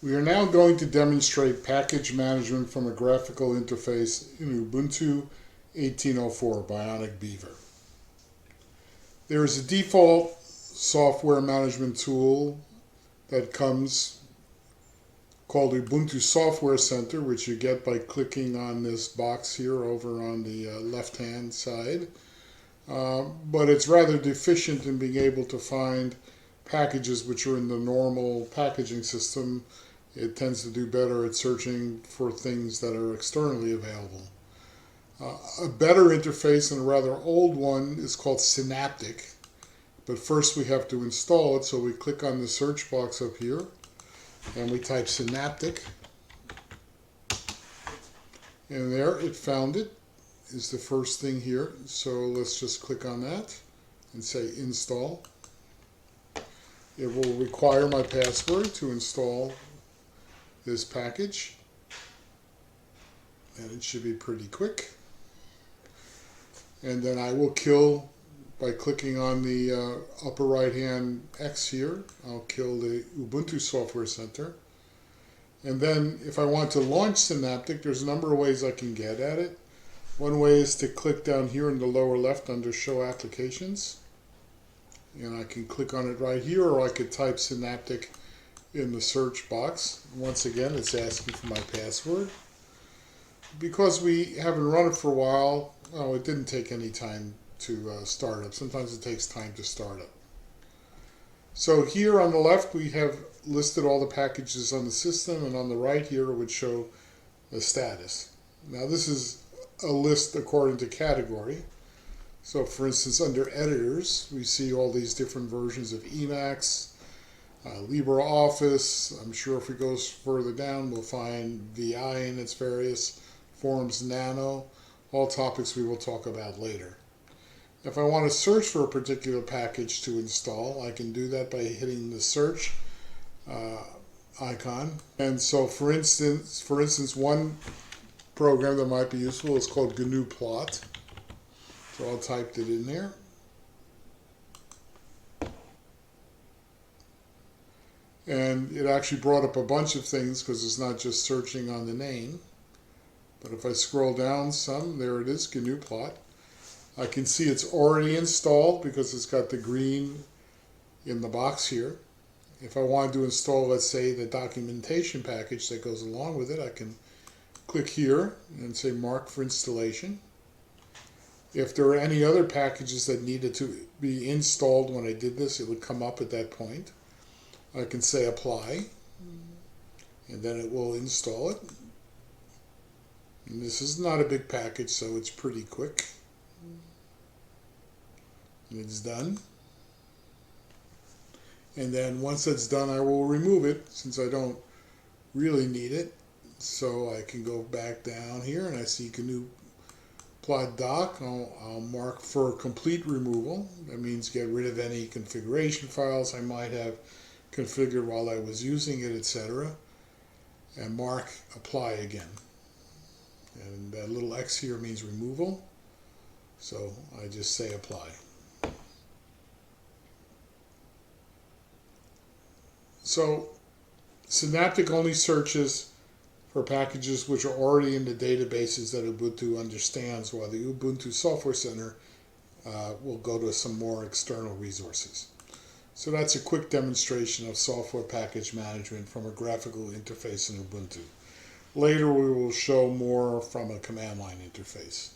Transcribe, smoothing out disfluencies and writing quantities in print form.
We are now going to demonstrate package management from a graphical interface in Ubuntu 18.04 Bionic Beaver. There is a default software management tool that comes called Ubuntu Software Center, which you get by clicking on this box here over on the left-hand side. But it's rather deficient in being able to find packages which are in the normal packaging system. It tends to do better at searching for things that are externally available. A better interface, and a rather old one, is called Synaptic. But first we have to install it, so we click on the search box up here and we type Synaptic. And there, it found it. Is the first thing here. So let's just click on that and say install. It will require my password to install this package, and it should be pretty quick. And then I will kill, by clicking on the upper right hand X here, I'll kill the Ubuntu Software Center. And then if I want to launch Synaptic, there's a number of ways I can get at it. One way is to click down here in the lower left under Show Applications, and I can click on it right here, or I could type Synaptic in the search box. Once again, it's asking for my password. Because we haven't run it for a while, it didn't take any time to start up. Sometimes it takes time to start up. So here on the left we have listed all the packages on the system, and on the right here it would show the status. Now this is a list according to category. So for instance, under editors we see all these different versions of Emacs, LibreOffice. I'm sure if we go further down we'll find VI in its various forms, Nano, all topics we will talk about later. If I want to search for a particular package to install, I can do that by hitting the search icon. And so for instance, one program that might be useful is called GNU Plot. So I'll type it in there. And it actually brought up a bunch of things because it's not just searching on the name. But if I scroll down some, there it is, GNU Plot. I can see it's already installed because it's got the green in the box here. If I wanted to install, let's say, the documentation package that goes along with it, I can click here and say Mark for installation. If there are any other packages that needed to be installed when I did this, it would come up at that point. I can say apply, and then it will install it. And this is not a big package, so it's pretty quick. And it's done. And then once it's done, I will remove it since I don't really need it. So I can go back down here and I see GNU Plot Doc. I'll mark for complete removal. That means get rid of any configuration files I might have configured while I was using it, etc. And mark apply again. And that little X here means removal. So I just say apply. So Synaptic only searches for packages which are already in the databases that Ubuntu understands, while the Ubuntu Software Center will go to some more external resources. So that's a quick demonstration of software package management from a graphical interface in Ubuntu. Later we will show more from a command line interface.